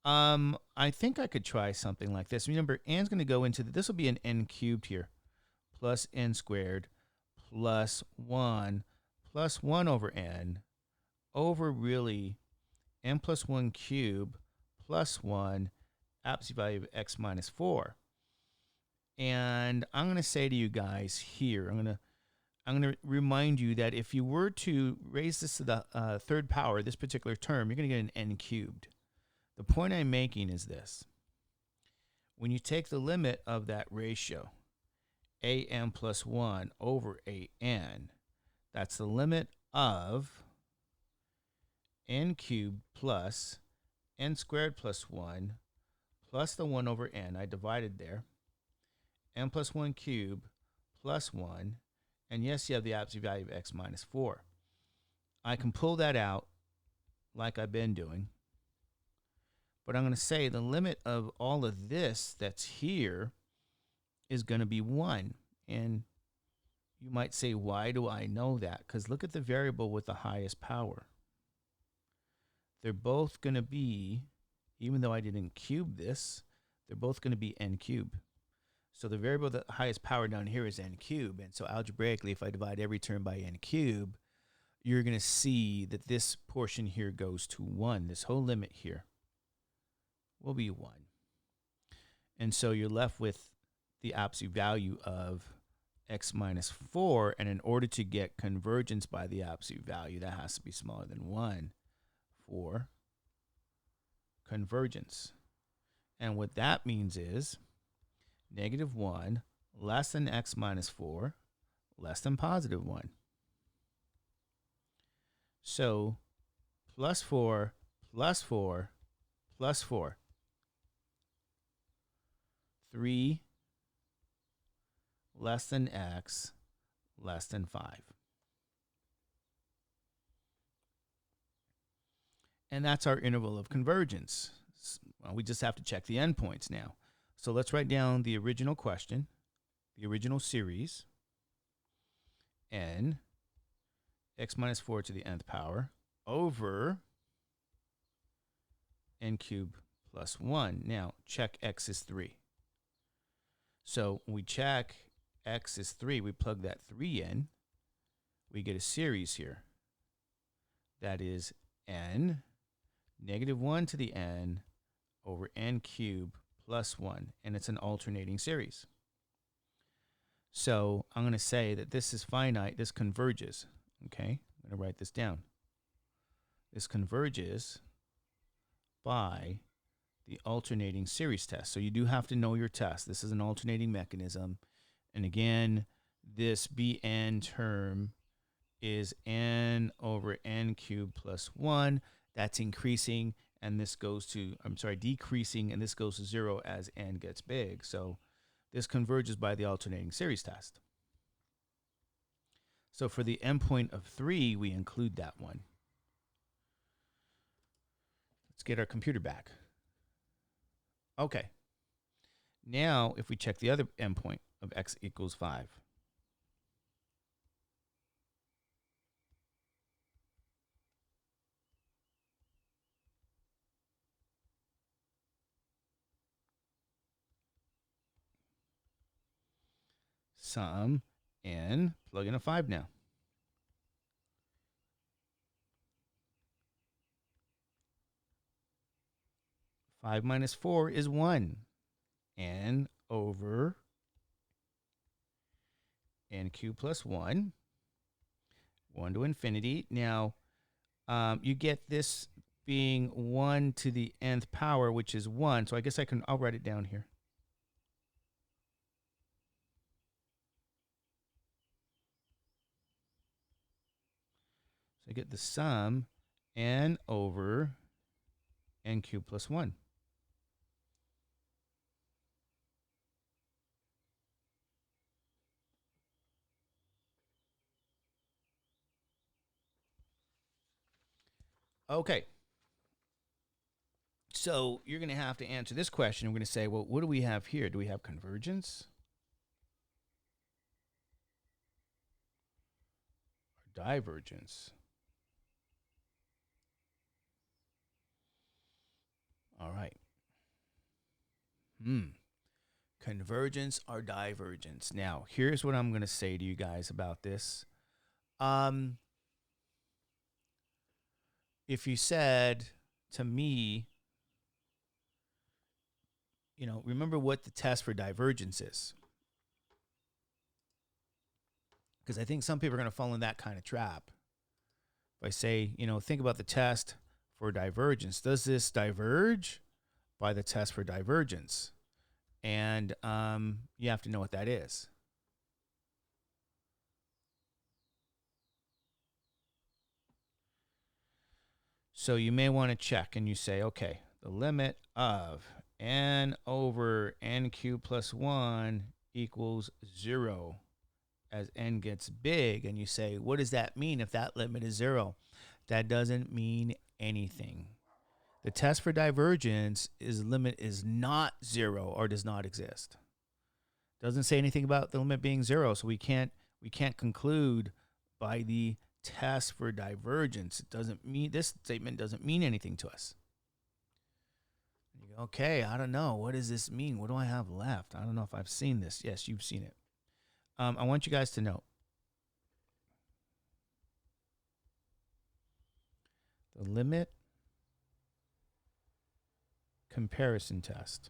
I think I could try something like this. Remember, n's going to go into this will be an n cubed here, plus n squared plus 1 over n over really n plus 1 cubed plus 1 absolute value of x minus 4. And I'm going to say to you guys here, I'm going to remind you that if you were to raise this to the third power, this particular term, you're going to get an n cubed. The point I'm making is this. When you take the limit of that ratio, an plus 1 over an, that's the limit of n cubed plus n squared plus 1 plus the 1 over n, I divided there, n plus 1 cubed plus 1, and yes, you have the absolute value of x minus 4. I can pull that out like I've been doing, but I'm going to say the limit of all of this that's here is going to be 1. And you might say, why do I know that? Because look at the variable with the highest power. They're both going to be, even though I didn't cube this, they're both going to be n cubed. So the variable with the highest power down here is n cubed. And so algebraically, if I divide every term by n cubed, you're going to see that this portion here goes to 1. This whole limit here will be 1. And so you're left with the absolute value of x minus 4. And in order to get convergence by the absolute value, that has to be smaller than 1 for convergence. And what that means is negative 1 less than x minus 4 less than positive 1. So plus 4 plus 4 plus 4. 3 less than x less than 5. And that's our interval of convergence. Well, we just have to check the endpoints now. So let's write down the original question, the original series, n, x minus 4 to the nth power, over n cubed plus 1. Now, check x is 3. So when we check x is 3, we plug that 3 in, we get a series here. That is n, negative 1 to the n, over n cubed plus 1, and it's an alternating series. So I'm going to say that this is finite, this converges, okay? I'm going to write this down. This converges by the alternating series test. So you do have to know your test. This is an alternating mechanism. And again, this Bn term is n over n cubed plus 1. That's increasing, and this goes to, decreasing, and this goes to 0 as n gets big. So this converges by the alternating series test. So for the endpoint of 3, we include that one. Let's get our computer back. Okay. Now, if we check the other endpoint of x equals 5, sum n, plug in a 5 now. 5 minus 4 is 1. N over n cubed plus 1. 1 to infinity. Now, you get this being 1 to the nth power, which is 1. So I guess I'll write it down here. So I get the sum n over n cubed plus 1. Okay. So you're going to have to answer this question. We're going to say, well, what do we have here? Do we have convergence? Or divergence? All right. Convergence or divergence? Now, here's what I'm going to say to you guys about this. If you said to me, remember what the test for divergence is. Because I think some people are going to fall in that kind of trap. If I say, think about the test for divergence. Does this diverge by the test for divergence? And you have to know what that is. So you may want to check and you say, okay, the limit of n over n cubed plus 1 equals 0 as n gets big. And you say, what does that mean if that limit is 0? That doesn't mean anything. The test for divergence is limit is not 0 or does not exist. Doesn't say anything about the limit being 0, so we can't conclude by the test for divergence. It doesn't mean, this statement doesn't mean anything to us. You go, okay, I don't know. What does this mean? What do I have left? I don't know if I've seen this. Yes, you've seen it. I want you guys to know the limit comparison test.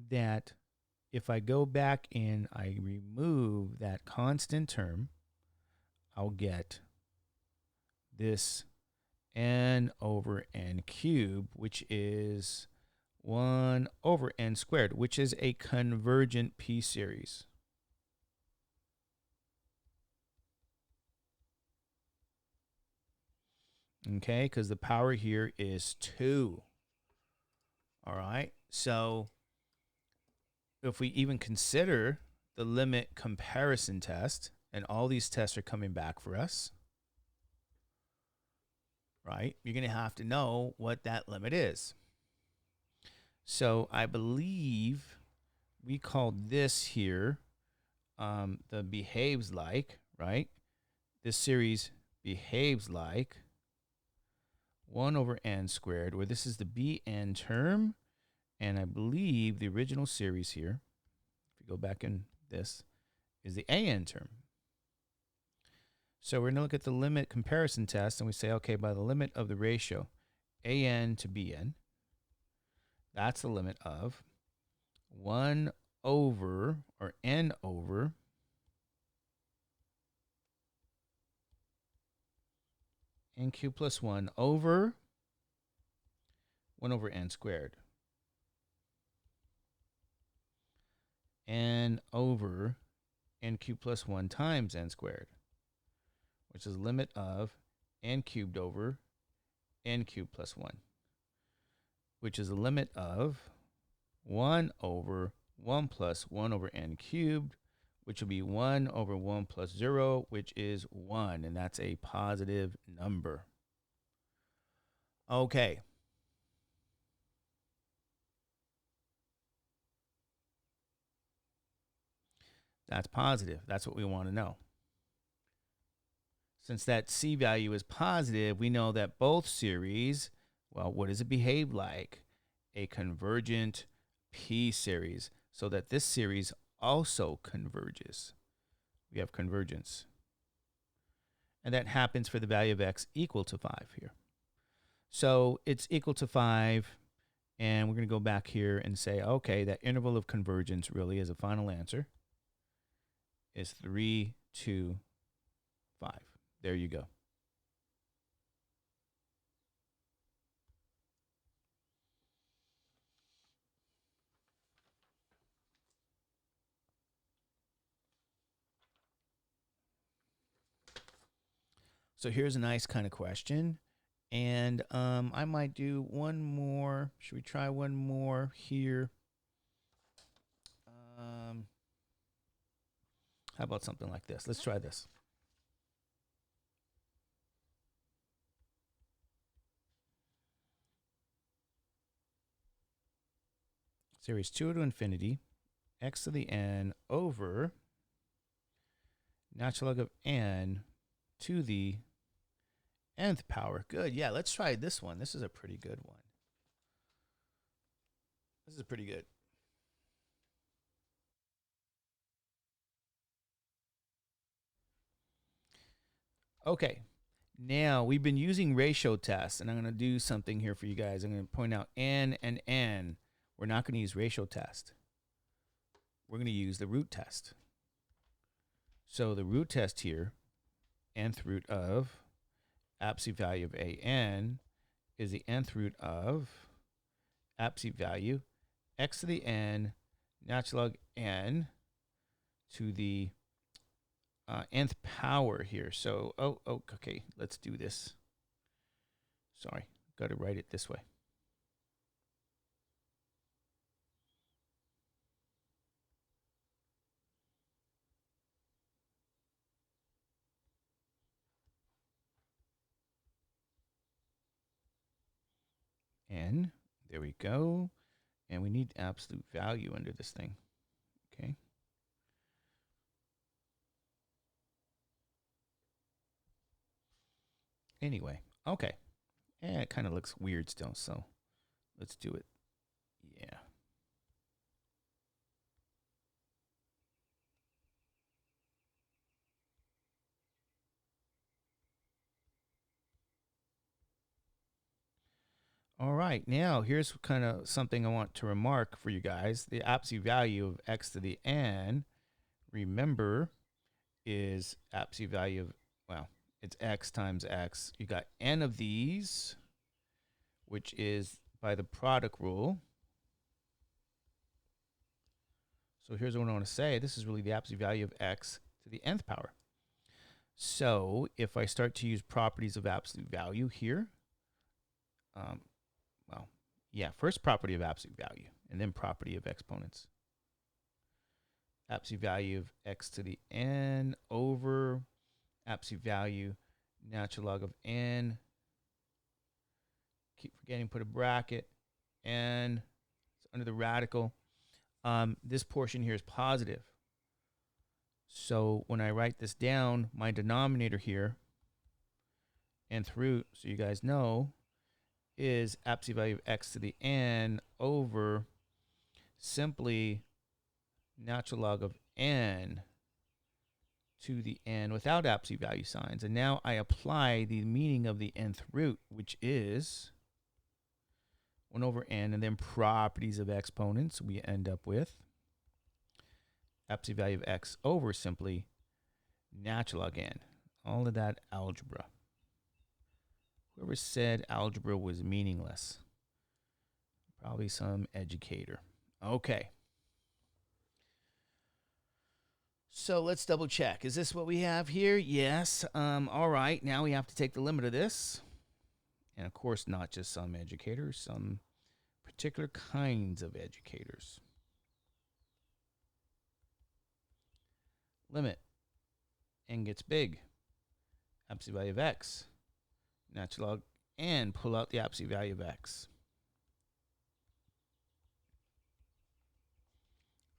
That if I go back and I remove that constant term, I'll get this n over n cubed, which is 1 over n squared, which is a convergent p-series. Okay, because the power here is 2. All right, so if we even consider the limit comparison test, and all these tests are coming back for us, right, you're going to have to know what that limit is. So I believe we called this here the behaves like, right? This series behaves like 1 over n squared, where this is the bn term. And I believe the original series here, if you go back in this, is the an term. So we're going to look at the limit comparison test, and we say, okay, by the limit of the ratio an to bn, that's the limit of 1 over, or n over, n cubed plus 1 over 1 over n squared. N over n cubed plus 1 times n squared, which is the limit of n cubed over n cubed plus 1, which is the limit of 1 over 1 plus 1 over n cubed, which will be 1 over 1 plus 0, which is 1, and that's a positive number. Okay. That's positive. That's what we want to know. Since that C value is positive, we know that both series, well, what does it behave like? a convergent P series so that this series also converges. We have convergence. And that happens for the value of x equal to 5 here. So it's equal to 5, and we're going to go back here and say, okay, that interval of convergence really as a final answer is 3, 2, 5. There you go. So here's a nice kind of question. And I might do one more. Should we try one more here? How about something like this? Let's try this. Series 2 to infinity, x to the n over natural log of n to the nth power. Good. Yeah, let's try this one. This is a pretty good one. This is pretty good. Okay. Now, we've been using ratio tests, and I'm going to do something here for you guys. I'm going to point out n and n. We're not going to use ratio test. We're going to use the root test. So the root test here, nth root of absolute value of an is the nth root of absolute value x to the n natural log n to the nth power here. So, okay, let's do this. Sorry, got to write it this way. N, there we go. And we need absolute value under this thing. Okay. Anyway, okay. It kind of looks weird still, so let's do it. Yeah. All right, now here's kind of something I want to remark for you guys. The absolute value of x to the n, remember, is absolute value of, well, it's x times x. You got n of these, which is by the product rule. So here's what I want to say. This is really the absolute value of x to the nth power. So if I start to use properties of absolute value here, first property of absolute value, and then property of exponents. Absolute value of x to the n over absolute value natural log of n. Keep forgetting, put a bracket, n. It's under the radical. This portion here is positive. So when I write this down, my denominator here, nth root, so you guys know, is absolute value of x to the n over simply natural log of n to the n without absolute value signs. And now I apply the meaning of the nth root, which is 1 over n, and then properties of exponents. We end up with absolute value of x over simply natural log n. All of that algebra. Whoever said algebra was meaningless? Probably some educator. Okay. So let's double check. Is this what we have here? Yes. All right. Now we have to take the limit of this. And of course, not just some educators, some particular kinds of educators. Limit. N gets big. Absolute value of x. Natural log n. Pull out the absolute value of x.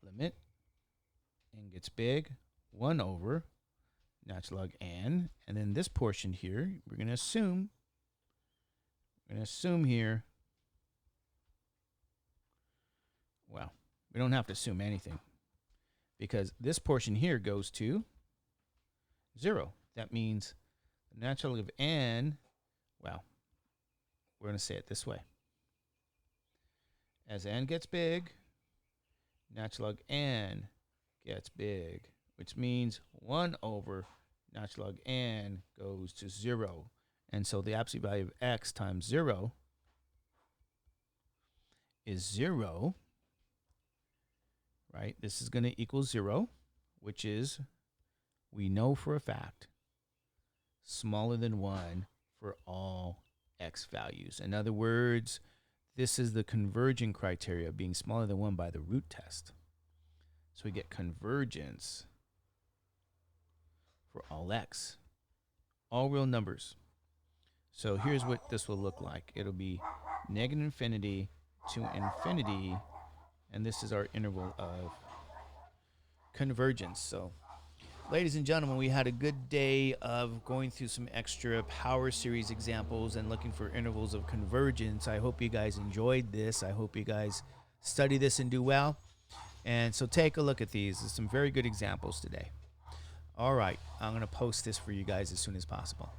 Limit. N gets big. 1 over natural log n. And then this portion here, we're going to assume here Well, we don't have to assume anything because this portion here goes to 0. That means the natural log of n, well, we're going to say it this way. As n gets big, natural log n gets big, which means 1 over natural log n goes to 0. And so the absolute value of x times 0 is 0, right? This is going to equal 0, which is, we know for a fact, smaller than 1 for all x values. In other words, this is the convergent criteria being smaller than 1 by the root test. So we get convergence for all x, all real numbers. So here's what this will look like. It'll be negative infinity to infinity, and this is our interval of convergence. So, ladies and gentlemen, we had a good day of going through some extra power series examples and looking for intervals of convergence. I hope you guys enjoyed this. I hope you guys study this and do well. And so take a look at these. There's some very good examples today. All right, I'm going to post this for you guys as soon as possible.